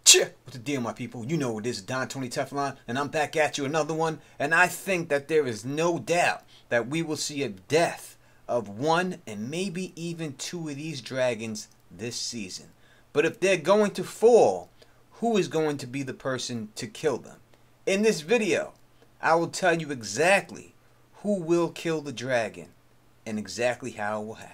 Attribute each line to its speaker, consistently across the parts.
Speaker 1: What's the deal, my people? You know it is, Don Tony Teflon, and I'm back at you another one. And I think that there is no doubt that we will see a death of one and maybe even two of these dragons this season. But if they're going to fall, who is going to be the person to kill them? In this video, I will tell you exactly who will kill the dragon and exactly how it will happen.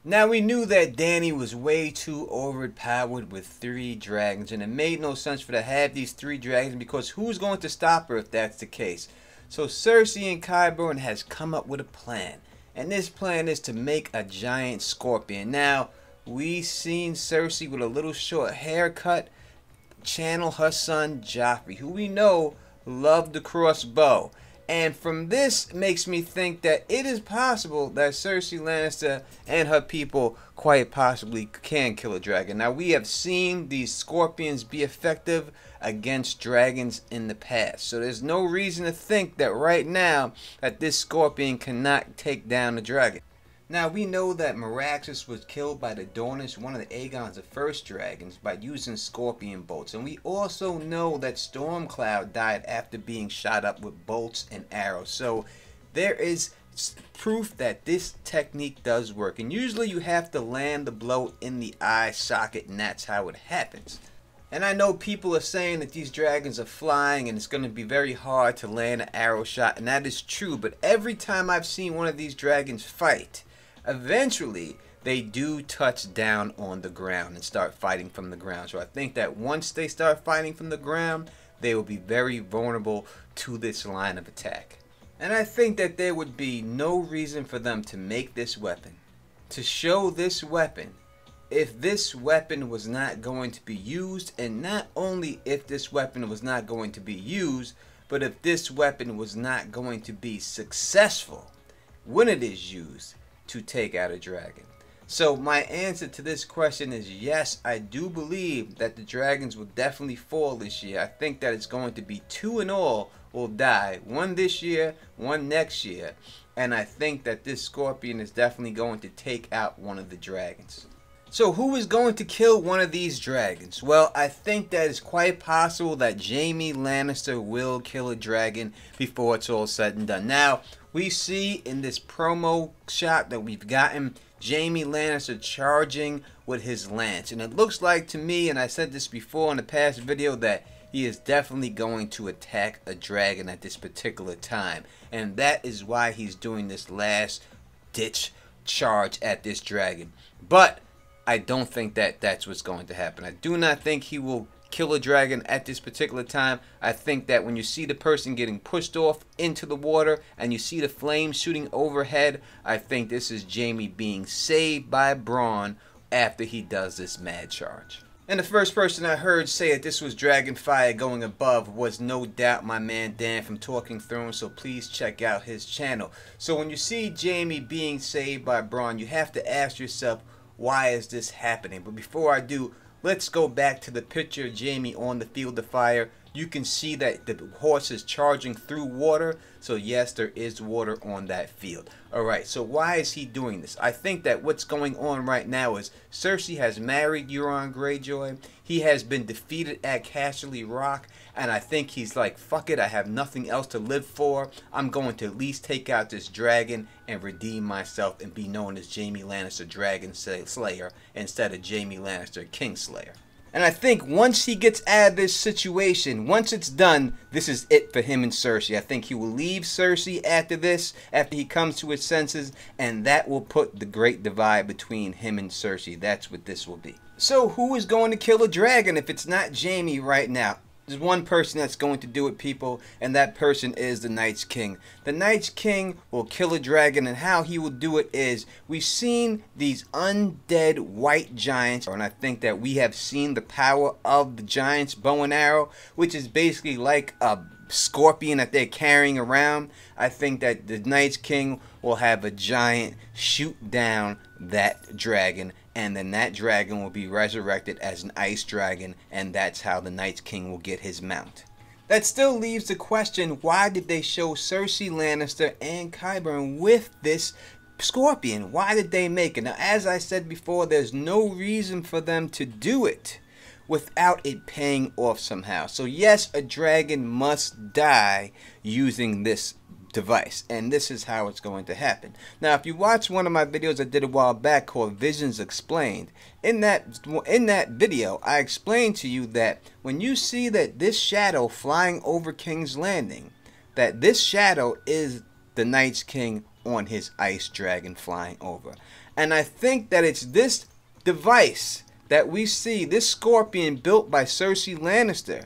Speaker 1: Now, we knew that Dany was way too overpowered with 3 dragons, and it made no sense for her to have these 3 dragons because who's going to stop her if that's the case? So Cersei and Qyburn has come up with a plan, and this plan is to make a giant scorpion. Now, we seen Cersei with a little short haircut channel her son Joffrey, who we know loved the crossbow. And from this makes me think that it is possible that Cersei Lannister and her people quite possibly can kill a dragon. Now, we have seen these scorpions be effective against dragons in the past. So there's no reason to think that right now that this scorpion cannot take down a dragon. Now, we know that Meraxes was killed by the Dornish, one of the Aegon's first dragons, by using scorpion bolts. And we also know that Stormcloud died after being shot up with bolts and arrows. So there is proof that this technique does work. And usually you have to land the blow in the eye socket, and that's how it happens. And I know people are saying that these dragons are flying and it's going to be very hard to land an arrow shot, and that is true. But every time I've seen one of these dragons fight, eventually they do touch down on the ground and start fighting from the ground. So I think that once they start fighting from the ground, they will be very vulnerable to this line of attack. And I think that there would be no reason for them to make this weapon, to show this weapon, if this weapon was not going to be used. And not only if this weapon was not going to be used, but if this weapon was not going to be successful when it is used to take out a dragon. So my answer to this question is yes, I do believe that the dragons will definitely fall this year. I think that it's going to be 2 in all will die. 1 this year, 1 next year. And I think that this scorpion is definitely going to take out one of the dragons. So who is going to kill one of these dragons? Well, I think that it's quite possible that Jamie Lannister will kill a dragon before it's all said and done. Now, we see in this promo shot that we've gotten Jamie Lannister charging with his lance. And it looks like to me, and I said this before in the past video, that he is definitely going to attack a dragon at this particular time. And that is why he's doing this last ditch charge at this dragon. But I don't think that that's what's going to happen. I do not think he will kill a dragon at this particular time. I think that when you see the person getting pushed off into the water and you see the flames shooting overhead, I think this is Jamie being saved by Bronn after he does this mad charge. And the first person I heard say that this was dragon fire going above was no doubt my man Dan from Talking Thrones, so please check out his channel. So when you see Jamie being saved by Bronn, you have to ask yourself, why is this happening? But before I do, let's go back to the picture of Jamie on the field of fire. You can see that the horse is charging through water. So yes, there is water on that field. Alright, so why is he doing this? I think that what's going on right now is Cersei has married Euron Greyjoy. He has been defeated at Casterly Rock. And I think he's like, fuck it, I have nothing else to live for. I'm going to at least take out this dragon and redeem myself and be known as Jamie Lannister Dragonslayer instead of Jamie Lannister Kingslayer. And I think once he gets out of this situation, once it's done, this is it for him and Cersei. I think he will leave Cersei after this, after he comes to his senses, and that will put the great divide between him and Cersei. That's what this will be. So who is going to kill a dragon if it's not Jamie right now? There's one person that's going to do it, people, and that person is the Night's King. The Night's King will kill a dragon, and how he will do it is, we've seen these undead white giants, and I think that we have seen the power of the giant's bow and arrow, which is basically like a scorpion that they're carrying around. I think that the Night's King will have a giant shoot down that dragon, and then that dragon will be resurrected as an ice dragon, and that's how the Night's King will get his mount. That still leaves the question, why did they show Cersei Lannister and Qyburn with this scorpion. Why did they make it? Now, as I said before, there's no reason for them to do it without it paying off somehow. So yes, a dragon must die using this device, and this is how it's going to happen. Now, if you watch one of my videos I did a while back called Visions Explained, in that video I explained to you that when you see that this shadow flying over King's Landing, that this shadow is the Night's King on his ice dragon flying over. And I think that it's this device that we see, this scorpion built by Cersei Lannister,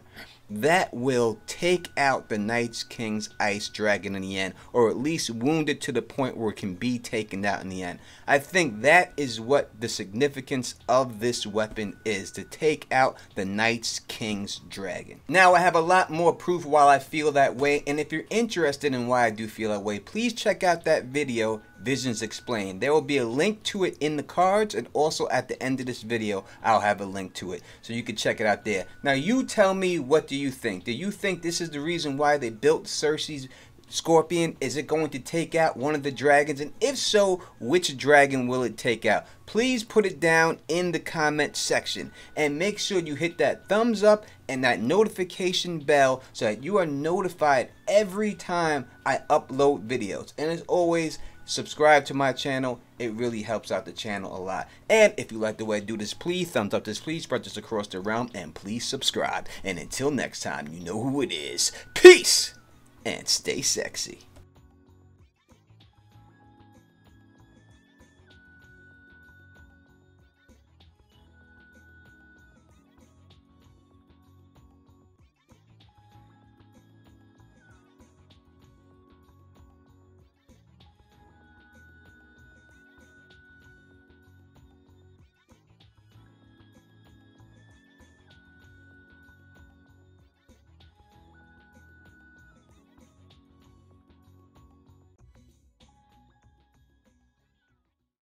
Speaker 1: that will take out the Night's King's ice dragon in the end, or at least wound it to the point where it can be taken out in the end. I think that is what the significance of this weapon is, to take out the Night's King's dragon. Now, I have a lot more proof why I feel that way, and if you're interested in why I do feel that way, please check out that video, Visions Explained. There will be a link to it in the cards, and also at the end of this video I'll have a link to it, so you can check it out there. Now, you tell me, what do you think? Do you think this is the reason why they built Cersei's scorpion? Is it going to take out one of the dragons? And if so, which dragon will it take out? Please put it down in the comment section, and make sure you hit that thumbs up and that notification bell so that you are notified every time I upload videos. And as always, subscribe to my channel. It really helps out the channel a lot. And if you like the way I do this, please thumbs up this, please spread this across the realm, and please subscribe. And until next time, you know who it is. Peace and stay sexy.